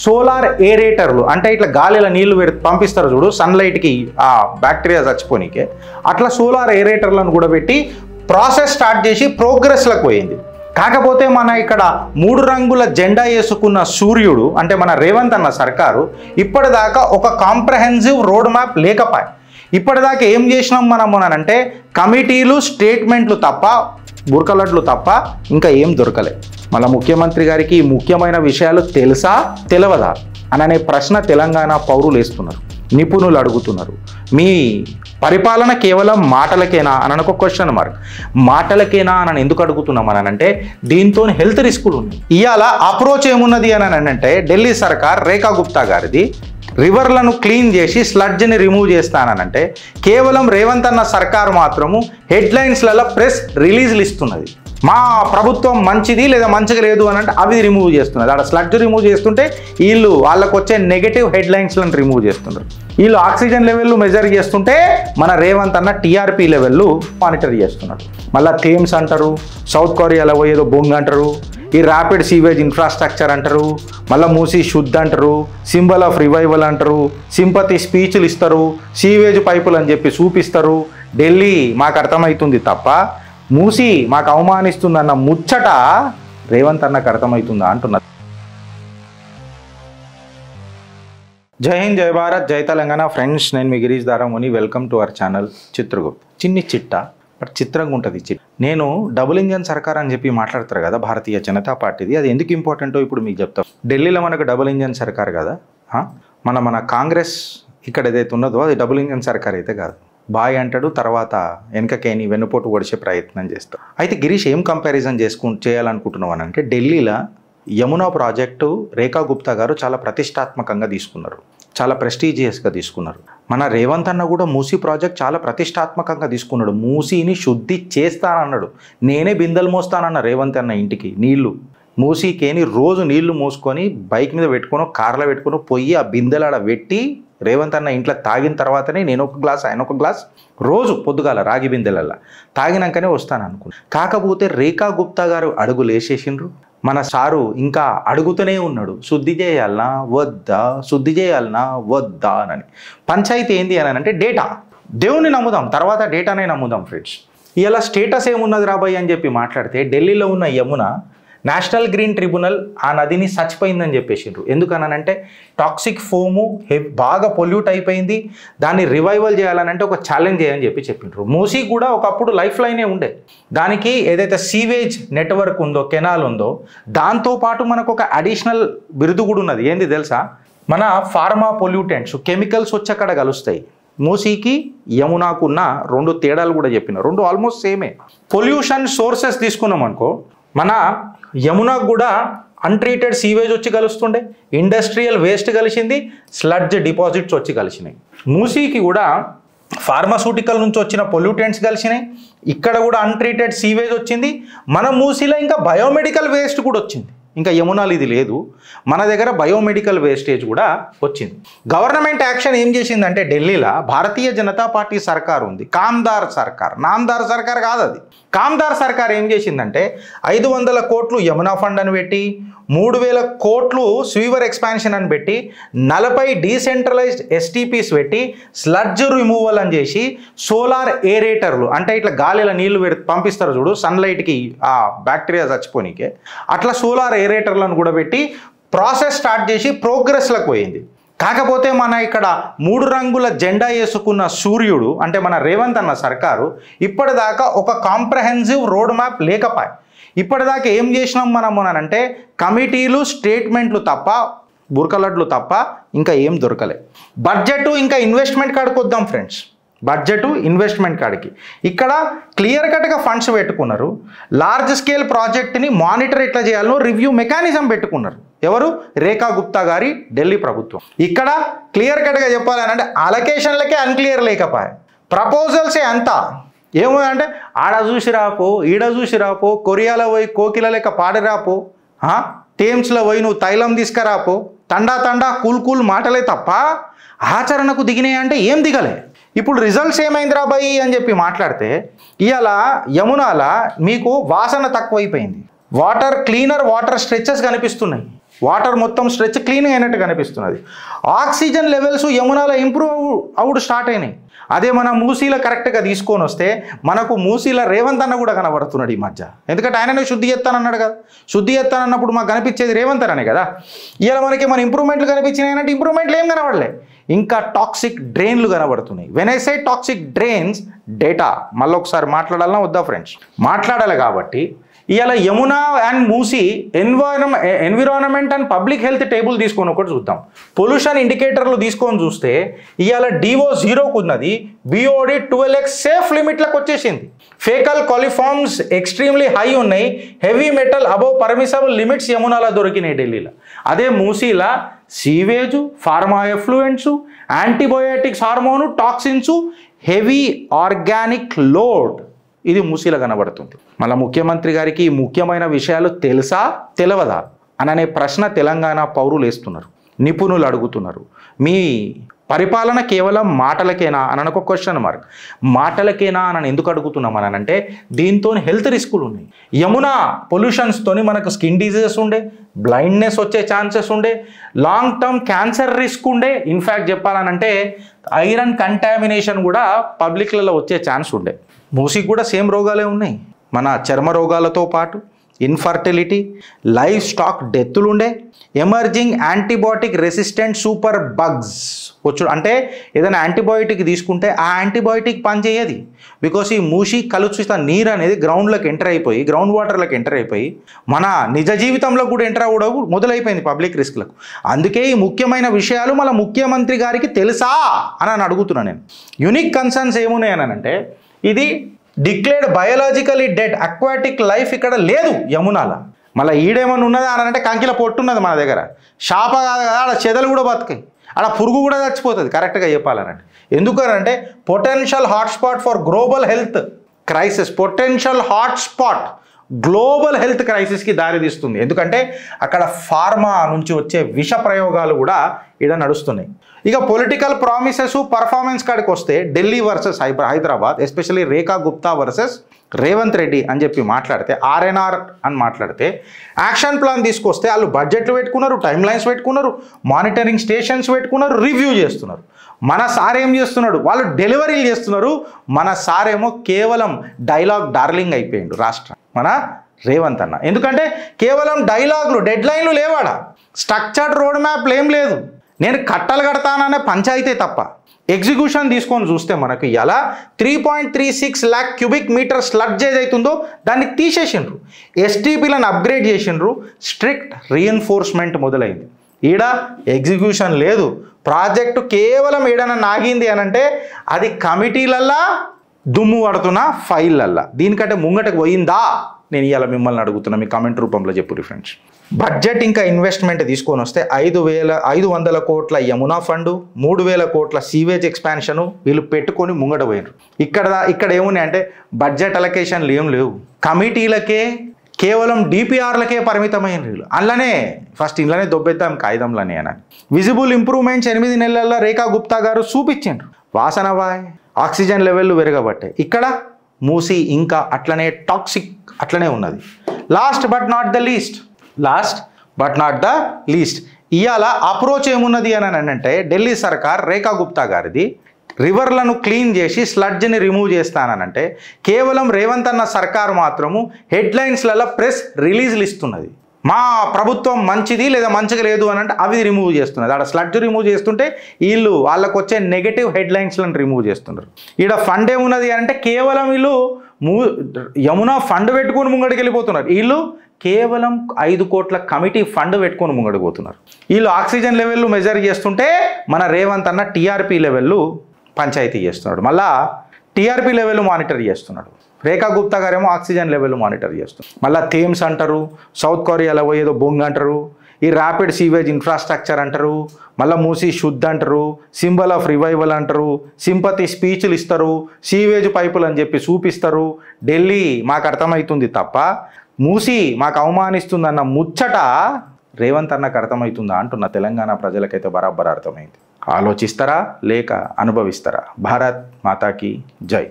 Solar ఏరేటర్లు అంటే ఇట్లా గాలిలో నీళ్లు పంపిస్తారు చూడు సన్లైట్కి ఆ బ్యాక్టీరియా చచ్చిపోనీకే, అట్లా సోలార్ ఏరేటర్లను కూడా పెట్టి ప్రాసెస్ స్టార్ట్ చేసి ప్రోగ్రెస్లకు పోయింది. కాకపోతే మన ఇక్కడ 3 రంగుల జెండా వేసుకున్న సూర్యుడు అంటే మన రేవంత్ అన్న సర్కారు ఇప్పటిదాకా ఒక కాంప్రహెన్సివ్ రోడ్ మ్యాప్ లేకపోయి. ఇప్పటిదాకా ఏం చేసినాం మనం అంటే కమిటీలు స్టేట్మెంట్లు తప్ప బురకలడ్లు తప్ప ఇంకా ఏం దొరకలే. మళ్ళీ ముఖ్యమంత్రి గారికి ఈ ముఖ్యమైన విషయాలు తెలుసా తెలియదా అనే ప్రశ్న తెలంగాణ పౌరులు వేస్తున్నారు, నిపుణులు అడుగుతున్నారు. మీ పరిపాలన కేవలం మాటలకేనా అని ఒక క్వశ్చన్ మార్క్. మాటలకేనా అని ఎందుకు అడుగుతున్నాం అని అంటే దీంతో హెల్త్ రిస్కులు ఉన్నాయి. ఇవాళ అప్రోచ్ ఏమున్నది అని అంటే ఢిల్లీ సర్కార్ రేఖా గుప్తా గారిది రివర్లను క్లీన్ చేసి స్లడ్జ్ని రిమూవ్ చేస్తానంటే కేవలం రేవంత్ అన్న సర్కారు మాత్రము హెడ్లైన్స్లలో ప్రెస్ రిలీజ్లు ఇస్తున్నది. మా ప్రభుత్వం మంచిది లేదా మంచిగా లేదు అని అంటే అవి రిమూవ్ చేస్తున్నది. అక్కడ స్లడ్జ్ రిమూవ్ చేస్తుంటే వాళ్ళకు వచ్చే నెగటివ్ హెడ్లైన్స్లను రిమూవ్ చేస్తున్నారు. వీళ్ళు ఆక్సిజన్ లెవెల్లు మెజర్ చేస్తుంటే మన రేవంత్ అన్న టీఆర్పీ లెవెల్లు మానిటర్ చేస్తున్నాడు. మళ్ళీ థేమ్స్ అంటారు, సౌత్ కొరియాలో పోయేదో బొంగ్ అంటారు, ఈ ర్యాపిడ్ సీవేజ్ ఇన్ఫ్రాస్ట్రక్చర్ అంటారు, మళ్ళీ మూసి శుద్ధ అంటారు, సింబల్ ఆఫ్ రివైవల్ అంటారు, సింపతి స్పీచ్లు ఇస్తారు, సీవేజ్ పైపులు అని చెప్పి చూపిస్తారు. ఢిల్లీ మాకు అర్థమవుతుంది తప్ప మూసి మాకు అవమానిస్తుందన్న ముచ్చట రేవంత్ అన్నకు అర్థమవుతుందా అంటున్నారు. జై హింద్, జై భారత్, జై తెలంగాణ. ఫ్రెండ్స్, నేను మీ Girish Daramuni. Welcome to our channel Chitragupt. చిన్ని చిట్ట బట్ చిత్రంగా ఉంటుంది. నేను డబుల్ ఇంజన్ సర్కార్ అని చెప్పి మాట్లాడతారు కదా భారతీయ జనతా పార్టీది, అది ఎందుకు ఇంపార్టెంటో ఇప్పుడు మీకు చెప్తాం. ఢిల్లీలో మనకు డబుల్ ఇంజన్ సర్కార్ కదా, మన కాంగ్రెస్ ఇక్కడ ఏదైతే ఉన్నదో అది డబుల్ ఇంజన్ సర్కార్ అయితే కాదు. బాయ్ అంటాడు, తర్వాత వెనకకేని వెన్నుపోటు ఒడిచే ప్రయత్నం చేస్తాడు. అయితే గిరీష్ ఏం కంపారిజన్ చేయాలనుకుంటున్నావు అని అంటే ఢిల్లీలో యమునా ప్రాజెక్టు రేఖా గుప్తా గారు చాలా ప్రతిష్టాత్మకంగా తీసుకున్నారు, చాలా ప్రెస్టీజియస్గా తీసుకున్నారు. మన రేవంత్ అన్న కూడా మూసీ ప్రాజెక్ట్ చాలా ప్రతిష్టాత్మకంగా తీసుకున్నాడు. మూసీని శుద్ధి చేస్తానన్నాడు. నేనే బిందెలు మోస్తానన్న రేవంత్ అన్న ఇంటికి నీళ్లు మూసీకేని రోజు నీళ్లు మోసుకొని బైక్ మీద పెట్టుకొని కార్లో పెట్టుకొని పోయి ఆ బిందెలాడ పెట్టి రేవంత్ అన్న ఇంట్లో తాగిన తర్వాతనే నేను ఒక గ్లాస్ ఆయన ఒక గ్లాస్ రోజు పొద్దుగాల రాగి బిందెలల్లా తాగినాకనే వస్తాను అనుకున్నాను. కాకపోతే రేఖా గుప్తా గారు అడుగులు వేసేసిండ్రు. మన సారు ఇంకా అడుగుతూనే ఉన్నాడు, శుద్ధి చేయాలనా వద్దా, శుద్ధి చేయాలనా వద్దా అని. పంచాయతీ ఏంది అని అంటే డేటా. దేవుని నమ్ముదాం, తర్వాత డేటానే నమ్ముదాం. ఫ్రెండ్స్, ఇలా స్టేటస్ ఏమున్నది రాబాయి అని చెప్పి మాట్లాడితే ఢిల్లీలో ఉన్న యమున నేషనల్ గ్రీన్ ట్రిబ్యునల్ ఆ నదిని చచ్చిపోయిందని చెప్పేసిండ్రు. ఎందుకనంటే టాక్సిక్ ఫోము బాగా పొల్యూట్ అయిపోయింది, దాన్ని రివైవల్ చేయాలనంటే ఒక ఛాలెంజ్ చేయని చెప్పిండ్రు. మూసీ కూడా ఒకప్పుడు లైఫ్ లైనే ఉండే, దానికి ఏదైతే సీవేజ్ నెట్వర్క్ ఉందో, కెనాల్ ఉందో, దాంతోపాటు మనకు ఒక అడిషనల్ బిరుదు కూడా ఉన్నది. ఏంది తెలుసా, మన ఫార్మా పొల్యూటెంట్స్ కెమికల్స్ వచ్చి అక్కడ కలుస్తాయి. మూసీకి యమునాకున్న 2 తేడాలు కూడా చెప్పిన, 2 ఆల్మోస్ట్ సేమే. పొల్యూషన్ సోర్సెస్ తీసుకున్నాం అనుకో, మన యమునాకు కూడా అన్ట్రీటెడ్ సీవేజ్ వచ్చి కలుస్తుండే, ఇండస్ట్రియల్ వేస్ట్ కలిసింది, స్లడ్జ్ డిపాజిట్స్ వచ్చి కలిసినాయి. మూసీకి కూడా ఫార్మాస్యూటికల్ నుంచి వచ్చిన పొల్యూటెంట్స్ కలిసినాయి, ఇక్కడ కూడా అన్ట్రీటెడ్ సీవేజ్ వచ్చింది. మన మూసీలో ఇంకా బయోమెడికల్ వేస్ట్ కూడా వచ్చింది. ఇంకా యమునాలు ఇది లేదు, మన దగ్గర బయోమెడికల్ వేస్టేజ్ కూడా వచ్చింది. గవర్నమెంట్ యాక్షన్ ఏం చేసిందంటే ఢిల్లీలో భారతీయ జనతా పార్టీ సర్కార్ ఉంది, కామ్దార్ సర్కార్, నామ్దార్ సర్కార్ కాదు అది. కామ్దార్ సర్కార్ ఏం చేసిందంటే 500 కోట్లు యమునా ఫండ్ అని పెట్టి, 3000 కోట్లు స్వీవర్ ఎక్స్పాన్షన్ అని పెట్టి, 40 డీసెంట్రలైజ్డ్ ఎస్టీపీస్ పెట్టి స్లడ్జ్ రిమూవల్ అని చేసి సోలార్ ఏరేటర్లు అంటే ఇట్లా గాలిలో నీళ్లు పంపిస్తారు చూడు సన్లైట్కి ఆ బ్యాక్టీరియా చచ్చిపోనీకే, అట్లా సోలార్ ఏరేటర్లను కూడా పెట్టి ప్రాసెస్ స్టార్ట్ చేసి ప్రోగ్రెస్లకు పోయింది. కాకపోతే మన ఇక్కడ 3 రంగుల జెండా వేసుకున్న సూర్యుడు అంటే మన రేవంత్ అన్న సర్కారు ఇప్పటిదాకా ఒక కాంప్రహెన్సివ్ రోడ్ మ్యాప్ లేకపోయి. ఇప్పటిదాకా ఏం చేసినాం మనం అంటే కమిటీలు స్టేట్మెంట్లు తప్ప బురకలడ్లు తప్ప ఇంకా ఏం దొరకలే. బడ్జెట్ ఇంకా ఇన్వెస్ట్మెంట్ కాడికి వద్దాం ఫ్రెండ్స్. బడ్జెట్ ఇన్వెస్ట్మెంట్ కాడికి ఇక్కడ క్లియర్ కట్గా ఫండ్స్ పెట్టుకున్నారు. లార్జ్ స్కేల్ ప్రాజెక్ట్ని మానిటర్ ఎట్లా చేయాలో రివ్యూ మెకానిజం పెట్టుకున్నారు. ఎవరు? రేఖా గుప్తా గారి ఢిల్లీ ప్రభుత్వం. ఇక్కడ క్లియర్ కట్గా చెప్పాలనంటే అలొకేషన్లకే అన్క్లియర్ లేకపోయా, ప్రపోజల్సే అంతా ఏమో అంటే ఆడ చూసి రాపో, ఈడ చూసి రాపో, కొరియాలో పోయి కోకిల లెక్క పాడిరాపో, థేమ్స్లో పోయి నువ్వు తైలం తీసుకురాపో, తండా కూల్ మాటలే తప్ప ఆచరణకు దిగినాయి అంటే ఏం దిగలే. ఇప్పుడు రిజల్ట్స్ ఏమైంది రాబాయి అని చెప్పి మాట్లాడితే ఇవాళ యమునాల మీకు వాసన తక్కువైపోయింది, క్లీనర్ వాటర్ స్ట్రెచెస్ కనిపిస్తున్నాయి. వాటర్ మొత్తం స్ట్రెచ్ క్లీన్గా అయినట్టు కనిపిస్తున్నది. ఆక్సిజన్ లెవెల్స్ యమునాలో ఇంప్రూవ్ అవుడు స్టార్ట్ అయినాయి. అదే మన మూసీలో కరెక్ట్గా తీసుకొని వస్తే మనకు మూసీలో రేవంత్ అన్న కూడా కనబడుతున్నాడు ఈ మధ్య. ఎందుకంటే ఆయననే శుద్ధి చేస్తానన్నాడు కదా. శుద్ధి చేస్తానన్నప్పుడు మాకు కనిపించేది రేవంత్ అనే కదా. ఇలా మనకి మన ఇంప్రూవ్మెంట్లు కనిపించినాయి అంటే ఇంప్రూవ్మెంట్లు ఏం కనబడలే, ఇంకా టాక్సిక్ డ్రైన్లు కనబడుతున్నాయి. When I say toxic drains, data మళ్ళీ ఒకసారి మాట్లాడాలన్నా వద్దా ఫ్రెండ్స్? మాట్లాడాలి. కాబట్టి ఇవాళ Yamuna and Musi environment and public health table తీసుకొని ఒకటి చూద్దాం. పొల్యూషన్ ఇండికేటర్లు తీసుకొని చూస్తే ఇవాళ DO 0కు ఉన్నది, BOD 12x సేఫ్ లిమిట్లకు వచ్చేసింది. ఫేకల్ కాలిఫార్మ్స్ ఎక్స్ట్రీమ్లీ హై ఉన్నాయి. Heavy metal above permissible limits యమునాలో దొరికినాయి ఢిల్లీలో. అదే మూసీలా sewage, pharma effluents, antibiotics, hormone, toxins, heavy organic load ఇది మూసీలో కనబడుతుంది. మళ్ళీ ముఖ్యమంత్రి గారికి ఈ ముఖ్యమైన విషయాలు తెలుసా తెలియదా అనే ప్రశ్న తెలంగాణ పౌరులు వేస్తున్నారు, నిపుణులు అడుగుతున్నారు. మీ పరిపాలన కేవలం మాటలకేనా అని ఒక క్వశ్చన్ మార్క్. మాటలకేనా అని ఎందుకు అడుగుతున్నాం అని అంటే దీంతో హెల్త్ రిస్కులు ఉన్నాయి. యమునా పొల్యూషన్స్తోని మనకు స్కిన్ డిజీజెస్ ఉండే, బ్లైండ్నెస్ వచ్చే ఛాన్సెస్ ఉండే, లాంగ్ టర్మ్ క్యాన్సర్ రిస్క్ ఉండే. ఇన్ఫ్యాక్ట్ చెప్పాలనంటే ఐరన్ కంటామినేషన్ కూడా పబ్లిక్లలో వచ్చే ఛాన్స్ ఉండే. మూసీకి కూడా సేమ్ రోగాలే ఉన్నాయి. మన చర్మ రోగాలతో పాటు ఇన్ఫర్టిలిటీ, లైవ్ స్టాక్ డెత్తులు ఉండే, emerging antibiotic resistant super bugs వచ్చు. అంటే ఏదైనా యాంటీబయాటిక్ తీసుకుంటే ఆ యాంటీబయాటిక్ పనిచేయదు. బికాస్ ఈ మూసి కలుషిత నీరు అనేది గ్రౌండ్లోకి ఎంటర్ అయిపోయి, గ్రౌండ్ వాటర్లోకి ఎంటర్ అయిపోయి మన నిజ జీవితంలో కూడా ఎంటర్ అవ్వడం మొదలైపోయింది పబ్లిక్ రిస్క్లకు. అందుకే ఈ ముఖ్యమైన విషయాలు మన ముఖ్యమంత్రి గారికి తెలుసా అని అడుగుతున్నాను నేను. యునిక్ కన్సర్న్స్ ఏమున్నాయని అంటే ఇది declared biologically dead aquatic life ఇక్కడ లేదు యమునాల. మళ్ళీ ఈడేమన్నా ఉన్నదా అని అంటే కంకిల పొట్టున్నది మన దగ్గర. షాప కాదు కదా, ఆడ చెదలు కూడా బతుకాయి, ఆడ పురుగు కూడా చచ్చిపోతుంది కరెక్ట్గా చెప్పాలనంటే. ఎందుకనంటే potential hotspot for global health crisis, potential hotspot global health క్రైసిస్కి దారితీస్తుంది. ఎందుకంటే అక్కడ ఫార్మా నుంచి వచ్చే విష ప్రయోగాలు కూడా ఇక్కడ నడుస్తున్నాయి. ఇక పొలిటికల్ ప్రామిసెస్ పర్ఫార్మెన్స్ కాడికి వస్తే ఢిల్లీ వర్సెస్ హైదరాబాద్, ఎస్పెషల్లీ రేఖా గుప్తా వర్సెస్ రేవంత్ రెడ్డి అని చెప్పి మాట్లాడితే, RNR అని మాట్లాడితే, యాక్షన్ ప్లాన్ తీసుకొస్తే వాళ్ళు బడ్జెట్లు పెట్టుకున్నారు, టైమ్ లైన్స్ పెట్టుకున్నారు, మానిటరింగ్ స్టేషన్స్ పెట్టుకున్నారు, రివ్యూ చేస్తున్నారు. మన సార్ ఏం చేస్తున్నాడు, వాళ్ళు డెలివరీలు చేస్తున్నారు. మన సార్ ఏమో కేవలం డైలాగ్ డార్లింగ్ అయిపోయిండు రాష్ట్రం మన రేవంత్ అన్న. ఎందుకంటే కేవలం డైలాగులు, డెడ్ లైన్లు లేవాడ, స్ట్రక్చర్డ్ రోడ్ మ్యాప్లు ఏం లేదు. నేను కట్టలు కడతాననే పంచాయితీ తప్ప ఎగ్జిక్యూషన్ తీసుకొని చూస్తే మనకు ఇలా 3.36 lakh cubic meters స్లడ్జ్ ఏదైతుందో దాన్ని తీసేసిండ్రు, STPలను అప్గ్రేడ్ చేసిండ్రు, స్ట్రిక్ట్ రీఎన్ఫోర్స్మెంట్ మొదలైంది. ఈడ ఎగ్జిక్యూషన్ లేదు. ప్రాజెక్టు కేవలం ఏడైనా నాగింది అని అంటే అది కమిటీలల్లా దుమ్ము పడుతున్న ఫైళ్ళల్లా. దీనికంటే ముంగటకు పోయిందా నేను ఇవాళ మిమ్మల్ని అడుగుతున్నా, మీ కామెంట్ రూపంలో చెప్పు ఫ్రెండ్స్. బడ్జెట్ ఇంకా ఇన్వెస్ట్మెంట్ తీసుకొని వస్తే 5,500 కోట్ల యమునా ఫండు, 3,000 కోట్ల సీవేజ్ ఎక్స్పాన్షను వీళ్ళు పెట్టుకొని ముంగట పోయినారు. ఇక్కడ ఏమున్నాయి అంటే బడ్జెట్ అలొకేషన్లు ఏం లేవు, కమిటీలకే కేవలం DPRలకే పరిమితమైన వీళ్ళు. అందులోనే ఫస్ట్ ఇంట్లోనే దొబ్బెద్దాం కాగితంలోనే అని. విజిబుల్ ఇంప్రూవ్మెంట్స్ 8 నెలల్లో రేఖా గుప్తా గారు చూపించారు. వాసన బాయ్, ఆక్సిజన్ లెవెల్లు పెరగబట్టాయి. ఇక్కడ మూసి ఇంకా అట్లనే టాక్సిక్ అట్లనే ఉన్నది. Last but not the least ఇవాళ అప్రోచ్ ఏమున్నది అని అంటే ఢిల్లీ సర్కార్ రేఖా గుప్తా గారిది రివర్లను క్లీన్ చేసి స్లడ్జ్ని రిమూవ్ చేస్తానంటే కేవలం రేవంత్ అన్న సర్కార్ మాత్రము హెడ్లైన్స్లలో ప్రెస్ రిలీజ్లు ఇస్తున్నది. మా ప్రభుత్వం మంచిది లేదా మంచిగా లేదు అని అంటే అవి రిమూవ్ చేస్తున్నది. ఆడ స్లడ్జ్ రిమూవ్ చేస్తుంటే వీళ్ళు వాళ్ళకు వచ్చే నెగటివ్ హెడ్లైన్స్లను రిమూవ్ చేస్తున్నారు. ఈడ ఫండ్ ఏమున్నది అంటే కేవలం వీళ్ళు యమునా ఫండ్ పెట్టుకొని ముంగడికి వెళ్ళిపోతున్నారు. వీళ్ళు కేవలం 5 కోట్ల కమిటీ ఫండ్ పెట్టుకొని ముంగడికి పోతున్నారు. వీళ్ళు ఆక్సిజన్ లెవెల్లు మెజర్ చేస్తుంటే మన రేవంత్ అన్న TRP లెవెల్లు పంచాయతీ చేస్తున్నాడు, మళ్ళా TRP లెవెల్ మానిటర్ చేస్తున్నాడు. రేఖా గుప్తా గారేమో ఆక్సిజన్ లెవెల్ మానిటర్ చేస్తున్నారు. మళ్ళీ థేమ్స్ అంటారు, సౌత్ కొరియాలో పోయేదో బొంగ్ అంటారు, ఈ ర్యాపిడ్ సీవేజ్ ఇన్ఫ్రాస్ట్రక్చర్ అంటారు, మళ్ళీ మూసి శుద్ధ అంటారు, సింబల్ ఆఫ్ రివైవల్ అంటారు, సింపతి స్పీచ్లు ఇస్తారు, సీవేజ్ పైపులు అని చెప్పి చూపిస్తారు. ఢిల్లీ మాకు అర్థమవుతుంది తప్ప మూసి మాకు అవమానిస్తుందన్న ముచ్చట రేవంత్ అన్నకు అర్థమవుతుందా అంటున్న తెలంగాణ ప్రజలకైతే బరాబర్ అర్థమైంది. ఆలోచిస్తారా లేక అనుభవిస్తారా? భారత్ మాతాకి జై.